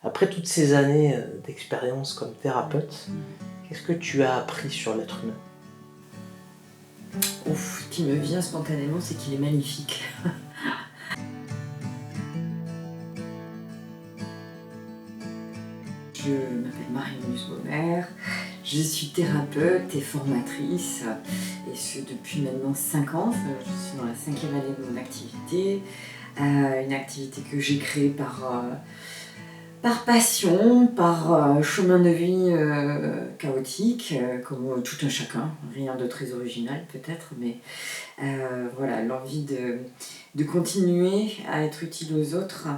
Après toutes ces années d'expérience comme thérapeute, qu'est-ce que tu as appris sur l'être humain? Ouf, ce qui me vient spontanément, c'est qu'il est magnifique. Je m'appelle Marie-Louise Baumer, je suis thérapeute et formatrice, et ce depuis maintenant 5 ans. Je suis dans la 5e année de mon activité, une activité que j'ai créée par passion, par chemin de vie chaotique, comme tout un chacun, rien de très original peut-être, mais voilà, l'envie de continuer à être utile aux autres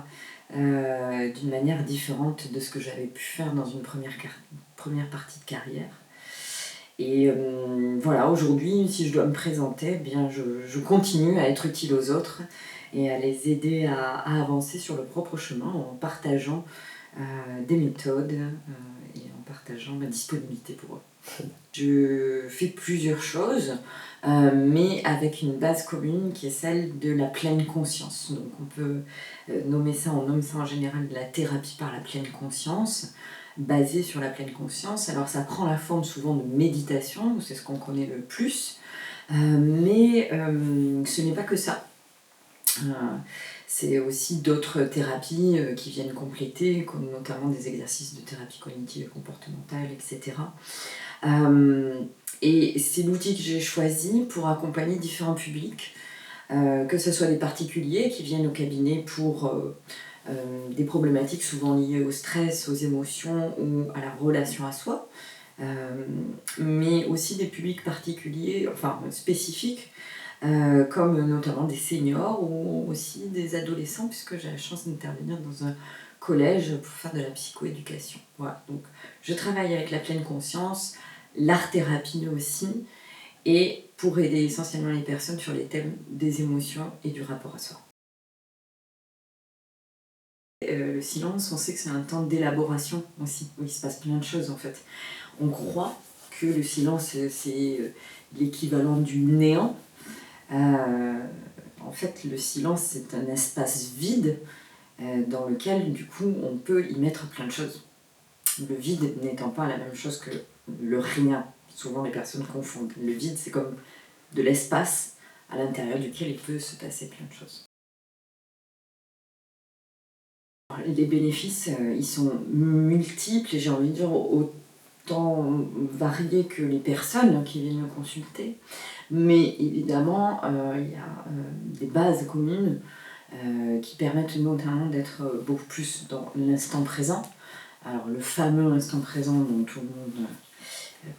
d'une manière différente de ce que j'avais pu faire dans une première partie de carrière. Et voilà, aujourd'hui, si je dois me présenter, eh bien, je continue à être utile aux autres et à les aider à avancer sur leur propre chemin en partageant des méthodes et en partageant ma disponibilité pour eux. Je fais plusieurs choses, mais avec une base commune qui est celle de la pleine conscience. Donc on peut on nomme ça en général de la thérapie par la pleine conscience, basée sur la pleine conscience. Alors ça prend la forme souvent de méditation, c'est ce qu'on connaît le plus, mais ce n'est pas que ça. C'est aussi d'autres thérapies qui viennent compléter, comme notamment des exercices de thérapie cognitive et comportementale, etc. Et c'est l'outil que j'ai choisi pour accompagner différents publics, que ce soit des particuliers qui viennent au cabinet pour des problématiques souvent liées au stress, aux émotions ou à la relation à soi, mais aussi des publics particuliers, enfin spécifiques, comme notamment des seniors ou aussi des adolescents, puisque j'ai la chance d'intervenir dans un collège pour faire de la psychoéducation. Voilà, donc je travaille avec la pleine conscience, l'art-thérapie aussi, et pour aider essentiellement les personnes sur les thèmes des émotions et du rapport à soi. Le silence, on sait que c'est un temps d'élaboration aussi, où il se passe plein de choses en fait. On croit que le silence, c'est l'équivalent du néant. En fait, le silence, c'est un espace vide dans lequel, du coup, on peut y mettre plein de choses. Le vide n'étant pas la même chose que le rien. Souvent, les personnes confondent. Le vide, c'est comme de l'espace à l'intérieur duquel il peut se passer plein de choses. Les bénéfices, ils sont multiples et j'ai envie de dire autant variés que les personnes qui viennent me consulter. Mais évidemment, il y a des bases communes qui permettent notamment d'être beaucoup plus dans l'instant présent. Alors le fameux instant présent dont tout le monde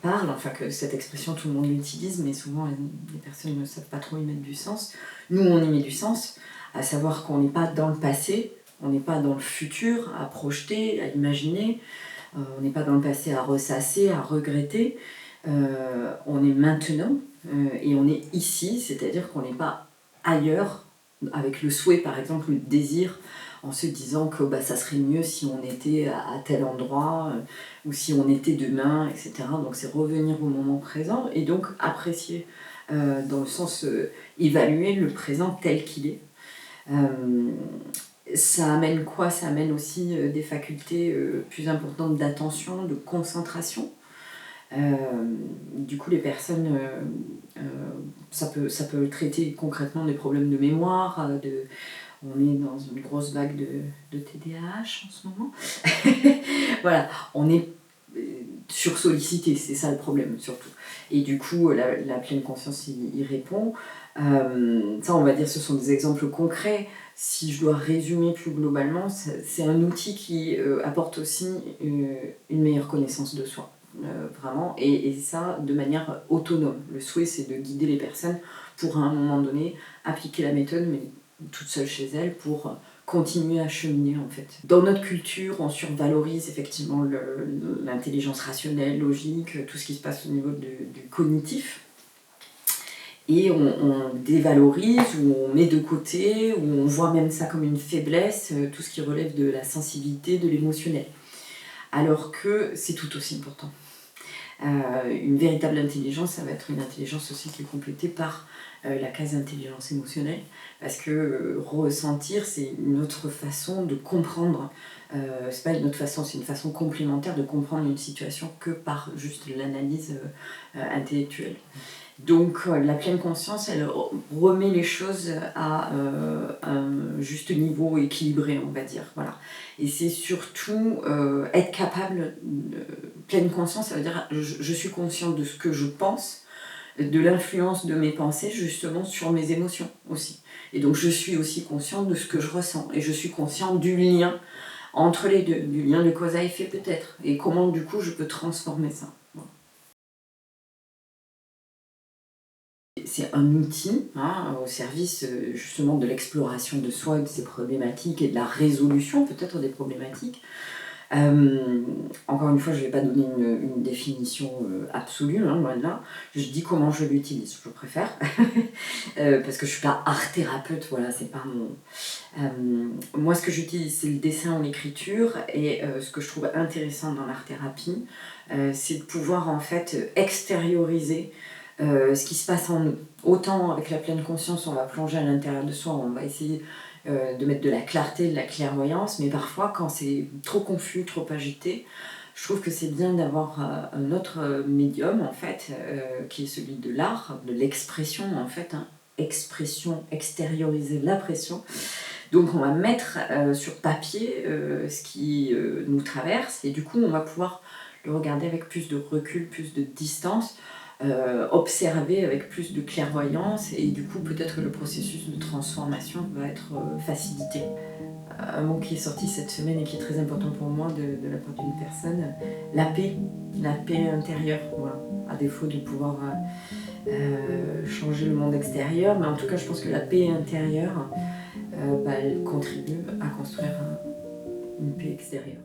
parle, enfin que cette expression tout le monde l'utilise, mais souvent les personnes ne savent pas trop y mettre du sens. Nous on y met du sens, à savoir qu'on n'est pas dans le passé, on n'est pas dans le futur à projeter, à imaginer, on n'est pas dans le passé à ressasser, à regretter, on est maintenant et on est ici, c'est-à-dire qu'on n'est pas ailleurs, avec le souhait par exemple, le désir, en se disant que ça serait mieux si on était à tel endroit, ou si on était demain, etc. Donc c'est revenir au moment présent et donc apprécier, dans le sens évaluer le présent tel qu'il est. Ça amène quoi? Ça amène aussi des facultés plus importantes d'attention, de concentration. Du coup, les personnes, ça peut traiter concrètement des problèmes de mémoire, on est dans une grosse vague de TDAH en ce moment. Voilà, on est sursollicité, c'est ça le problème surtout. Et du coup, la pleine conscience y répond. Ça, on va dire, ce sont des exemples concrets. Si je dois résumer plus globalement, c'est un outil qui apporte aussi une meilleure connaissance de soi. Vraiment, et ça de manière autonome. Le souhait, c'est de guider les personnes pour à un moment donné appliquer la méthode, mais toute seule chez elles, pour continuer à cheminer en fait. Dans notre culture, on survalorise effectivement l'intelligence rationnelle, logique, tout ce qui se passe au niveau du cognitif. Et on dévalorise, ou on met de côté, ou on voit même ça comme une faiblesse, tout ce qui relève de la sensibilité, de l'émotionnel. Alors que c'est tout aussi important. Une véritable intelligence, ça va être une intelligence aussi qui est complétée par la case intelligence émotionnelle, parce que ressentir, c'est une autre façon de comprendre C'est pas une autre façon, c'est une façon complémentaire de comprendre une situation que par juste l'analyse intellectuelle. Donc la pleine conscience, elle remet les choses à un juste niveau équilibré, on va dire. Voilà. Et c'est surtout être capable, pleine conscience, ça veut dire je suis consciente de ce que je pense, de l'influence de mes pensées justement sur mes émotions aussi. Et donc je suis aussi consciente de ce que je ressens. Et je suis consciente du lien entre les deux, du lien de cause à effet peut-être. Et comment du coup je peux transformer ça. Voilà. C'est un outil au service justement de l'exploration de soi et de ses problématiques et de la résolution peut-être des problématiques. Encore une fois, je ne vais pas donner une définition absolue, loin de là. Je dis comment je l'utilise, je préfère. Parce que je ne suis pas art-thérapeute, voilà, c'est pas mon... moi, ce que j'utilise, c'est le dessin ou l'écriture. Et ce que je trouve intéressant dans l'art-thérapie, c'est de pouvoir en fait extérioriser ce qui se passe en nous. Autant avec la pleine conscience, on va plonger à l'intérieur de soi, on va essayer de mettre de la clarté, de la clairvoyance, mais parfois quand c'est trop confus, trop agité, je trouve que c'est bien d'avoir un autre médium en fait, qui est celui de l'art, de l'expression en fait, expression, extérioriser la pression. Donc on va mettre sur papier ce qui nous traverse et du coup on va pouvoir le regarder avec plus de recul, plus de distance, observer avec plus de clairvoyance et du coup peut-être que le processus de transformation va être facilité. Un mot qui est sorti cette semaine et qui est très important pour moi de la part d'une personne, la paix intérieure, voilà. À défaut de pouvoir changer le monde extérieur, mais en tout cas je pense que la paix intérieure elle contribue à construire une paix extérieure.